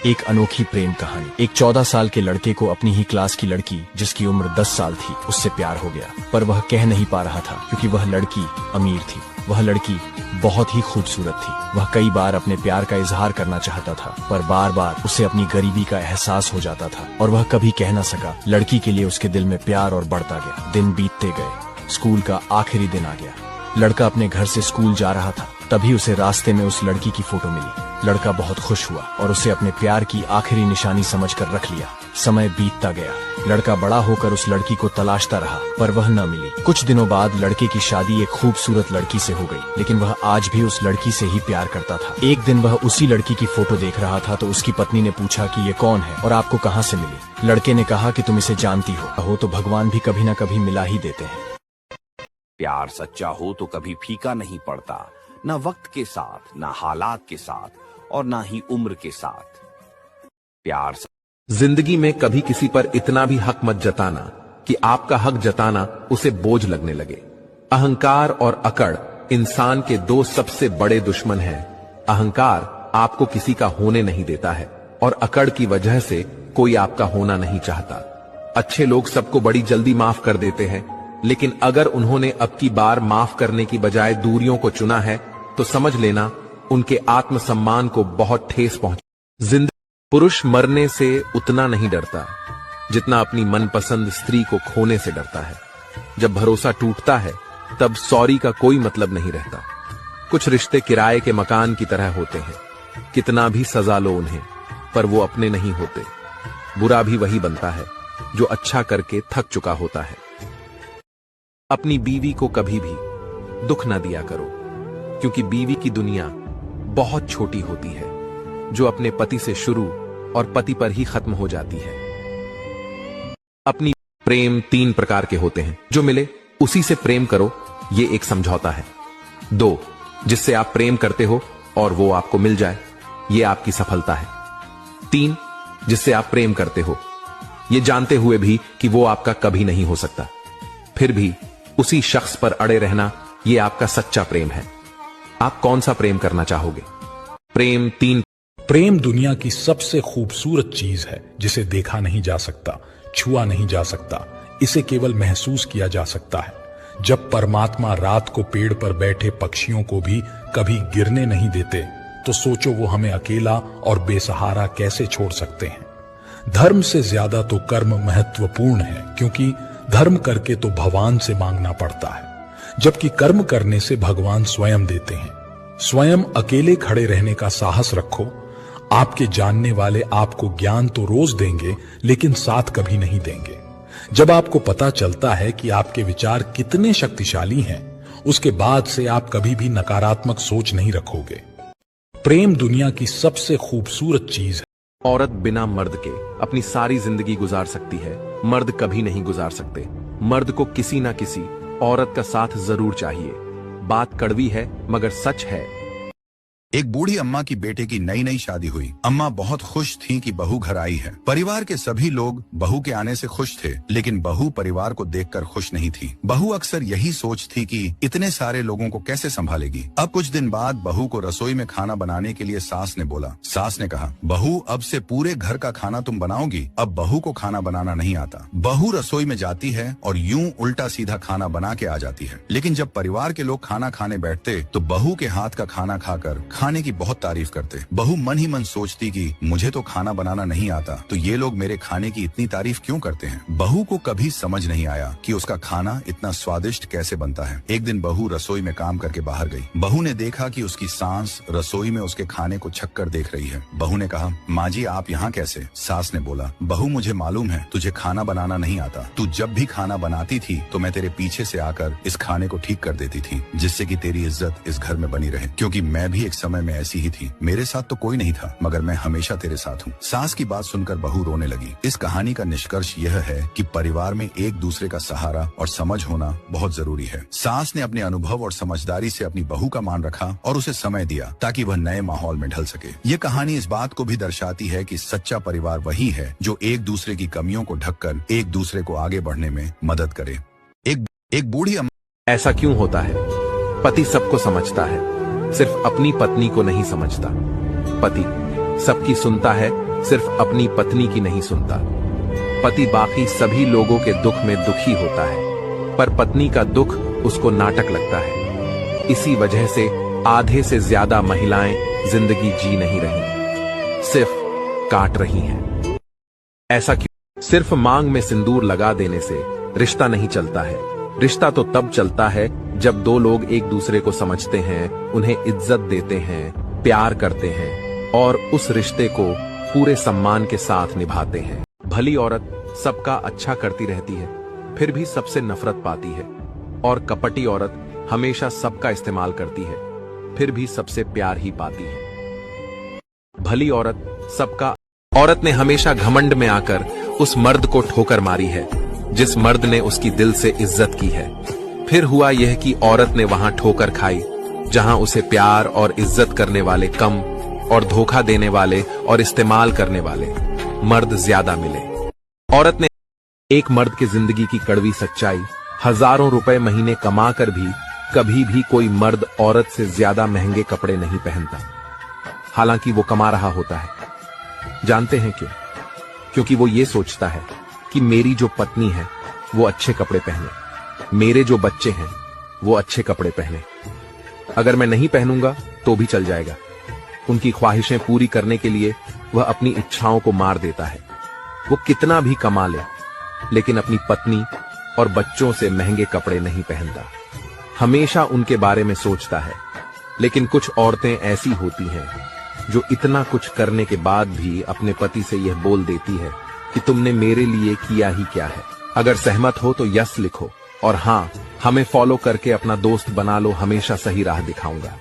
एक अनोखी प्रेम कहानी। एक 14 साल के लड़के को अपनी ही क्लास की लड़की, जिसकी उम्र 10 साल थी, उससे प्यार हो गया, पर वह कह नहीं पा रहा था क्योंकि वह लड़की अमीर थी। वह लड़की बहुत ही खूबसूरत थी। वह कई बार अपने प्यार का इजहार करना चाहता था, पर बार बार उसे अपनी गरीबी का एहसास हो जाता था और वह कभी कह न सका। लड़की के लिए उसके दिल में प्यार और बढ़ता गया। दिन बीतते गए। स्कूल का आखिरी दिन आ गया। लड़का अपने घर से स्कूल जा रहा था, तभी उसे रास्ते में उस लड़की की फोटो मिली। लड़का बहुत खुश हुआ और उसे अपने प्यार की आखिरी निशानी समझकर रख लिया। समय बीतता गया। लड़का बड़ा होकर उस लड़की को तलाशता रहा, पर वह न मिली। कुछ दिनों बाद लड़के की शादी एक खूबसूरत लड़की से हो गई, लेकिन वह आज भी उस लड़की से ही प्यार करता था। एक दिन वह उसी लड़की की फोटो देख रहा था तो उसकी पत्नी ने पूछा कि ये कौन है और आपको कहाँ से मिली। लड़के ने कहा कि तुम इसे जानती हो तो भगवान भी कभी न कभी मिला ही देते हैं। प्यार सच्चा हो तो कभी फीका नहीं पड़ता, न वक्त के साथ, न हालात के साथ और ना ही उम्र के साथ। प्यार जिंदगी में कभी किसी पर इतना भी हक मत जताना कि आपका हक जताना उसे बोझ लगने लगे। अहंकार और अकड़ इंसान के दो सबसे बड़े दुश्मन हैं। अहंकार आपको किसी का होने नहीं देता है और अकड़ की वजह से कोई आपका होना नहीं चाहता। अच्छे लोग सबको बड़ी जल्दी माफ कर देते हैं, लेकिन अगर उन्होंने अब की बार माफ करने की बजाय दूरियों को चुना है तो समझ लेना उनके आत्मसम्मान को बहुत ठेस पहुंची। पुरुष मरने से उतना नहीं डरता जितना अपनी मनपसंद स्त्री को खोने से डरता है। जब भरोसा टूटता है तब सॉरी का कोई मतलब नहीं रहता। कुछ रिश्ते किराए के मकान की तरह होते हैं, कितना भी सजा लो उन्हें, पर वो अपने नहीं होते। बुरा भी वही बनता है जो अच्छा करके थक चुका होता है। अपनी बीवी को कभी भी दुख न दिया करो, क्योंकि बीवी की दुनिया बहुत छोटी होती है, जो अपने पति से शुरू और पति पर ही खत्म हो जाती है। अपनी प्रेम 3 प्रकार के होते हैं। जो मिले उसी से प्रेम करो, ये एक समझौता है। 2, जिससे आप प्रेम करते हो और वो आपको मिल जाए, ये आपकी सफलता है। 3, जिससे आप प्रेम करते हो ये जानते हुए भी कि वो आपका कभी नहीं हो सकता, फिर भी उसी शख्स पर अड़े रहना, ये आपका सच्चा प्रेम है। आप कौन सा प्रेम करना चाहोगे? प्रेम 3। प्रेम दुनिया की सबसे खूबसूरत चीज है, जिसे देखा नहीं जा सकता, छुआ नहीं जा सकता, इसे केवल महसूस किया जा सकता है। जब परमात्मा रात को पेड़ पर बैठे पक्षियों को भी कभी गिरने नहीं देते, तो सोचो वो हमें अकेला और बेसहारा कैसे छोड़ सकते हैं। धर्म से ज्यादा तो कर्म महत्वपूर्ण है, क्योंकि धर्म करके तो भगवान से मांगना पड़ता है, जबकि कर्म करने से भगवान स्वयं देते हैं। स्वयं अकेले खड़े रहने का साहस रखो। आपके जानने वाले आपको ज्ञान तो रोज देंगे, लेकिन साथ कभी नहीं देंगे। जब आपको पता चलता है कि आपके विचार कितने शक्तिशाली हैं, उसके बाद से आप कभी भी नकारात्मक सोच नहीं रखोगे। प्रेम दुनिया की सबसे खूबसूरत चीज है। औरत बिना मर्द के अपनी सारी जिंदगी गुजार सकती है, मर्द कभी नहीं गुजार सकते। मर्द को किसी ना किसी औरत का साथ जरूर चाहिए। बात कड़वी है मगर सच है। एक बूढ़ी अम्मा की बेटे की नई नई शादी हुई। अम्मा बहुत खुश थीं कि बहू घर आई है। परिवार के सभी लोग बहू के आने से खुश थे, लेकिन बहू परिवार को देखकर खुश नहीं थी। बहू अक्सर यही सोचती कि इतने सारे लोगों को कैसे संभालेगी। अब कुछ दिन बाद बहू को रसोई में खाना बनाने के लिए सास ने बोला। सास ने कहा, बहू अब से पूरे घर का खाना तुम बनाओगी। अब बहू को खाना बनाना नहीं आता। बहू रसोई में जाती है और यूं उल्टा सीधा खाना बना के आ जाती है। लेकिन जब परिवार के लोग खाना खाने बैठते तो बहू के हाथ का खाना खाकर खाने की बहुत तारीफ करते। बहू मन ही मन सोचती कि मुझे तो खाना बनाना नहीं आता, तो ये लोग मेरे खाने की इतनी तारीफ क्यों करते हैं। बहू को कभी समझ नहीं आया कि उसका खाना इतना स्वादिष्ट कैसे बनता है। एक दिन बहू रसोई में काम करके बाहर गई। बहू ने देखा कि उसकी सास रसोई में उसके खाने को छक्कर देख रही है। बहू ने कहा, माँ जी आप यहाँ कैसे? सास ने बोला, बहू मुझे मालूम है तुझे खाना बनाना नहीं आता। तू जब भी खाना बनाती थी तो मैं तेरे पीछे से आकर इस खाने को ठीक कर देती थी, जिससे कि तेरी इज्जत इस घर में बनी रहे, क्योंकि मैं भी एक समय में ऐसी ही थी। मेरे साथ तो कोई नहीं था, मगर मैं हमेशा तेरे साथ हूँ। सास की बात सुनकर बहू रोने लगी। इस कहानी का निष्कर्ष यह है कि परिवार में एक दूसरे का सहारा और समझ होना बहुत जरूरी है। सास ने अपने अनुभव और समझदारी से अपनी बहू का मान रखा और उसे समय दिया ताकि वह नए माहौल में ढल सके। ये कहानी इस बात को भी दर्शाती है कि सच्चा परिवार वही है जो एक दूसरे की कमियों को ढककर एक दूसरे को आगे बढ़ने में मदद करे। एक बूढ़ी अम्मा। ऐसा क्यों होता है? पति सबको समझता है, सिर्फ अपनी पत्नी को नहीं समझता। पति सबकी सुनता है, सिर्फ अपनी पत्नी की नहीं सुनता। पति बाकी सभी लोगों के दुख में दुखी होता है, पर पत्नी का दुख उसको नाटक लगता है। इसी वजह से आधे से ज्यादा महिलाएं जिंदगी जी नहीं रही, सिर्फ काट रही हैं। ऐसा क्यों? सिर्फ मांग में सिंदूर लगा देने से रिश्ता नहीं चलता है। रिश्ता तो तब चलता है जब दो लोग एक दूसरे को समझते हैं, उन्हें इज्जत देते हैं, प्यार करते हैं और उस रिश्ते को पूरे सम्मान के साथ निभाते हैं। भली औरत सबका अच्छा करती रहती है, फिर भी सबसे नफरत पाती है, और कपटी औरत हमेशा सबका इस्तेमाल करती है, फिर भी सबसे प्यार ही पाती है। भली औरत ने हमेशा घमंड में आकर उस मर्द को ठोकर मारी है जिस मर्द ने उसकी दिल से इज्जत की है। फिर हुआ यह कि औरत ने वहां ठोकर खाई जहां उसे प्यार और इज्जत करने वाले कम और धोखा देने वाले और इस्तेमाल करने वाले मर्द ज्यादा मिले। औरत ने एक मर्द की जिंदगी की कड़वी सच्चाई, हजारों रुपए महीने कमा कर भी कभी भी कोई मर्द औरत से ज्यादा महंगे कपड़े नहीं पहनता, हालांकि वो कमा रहा होता है। जानते हैं क्यों? क्योंकि वो ये सोचता है कि मेरी जो पत्नी है वो अच्छे कपड़े पहने, मेरे जो बच्चे हैं वो अच्छे कपड़े पहने। अगर मैं नहीं पहनूंगा तो भी चल जाएगा। उनकी ख्वाहिशें पूरी करने के लिए वह अपनी इच्छाओं को मार देता है। वो कितना भी कमा ले, लेकिन अपनी पत्नी और बच्चों से महंगे कपड़े नहीं पहनता। हमेशा उनके बारे में सोचता है। लेकिन कुछ औरतें ऐसी होती हैं जो इतना कुछ करने के बाद भी अपने पति से यह बोल देती है कि तुमने मेरे लिए किया ही क्या है। अगर सहमत हो तो यस लिखो, और हाँ, हमें फॉलो करके अपना दोस्त बना लो, हमेशा सही राह दिखाऊंगा।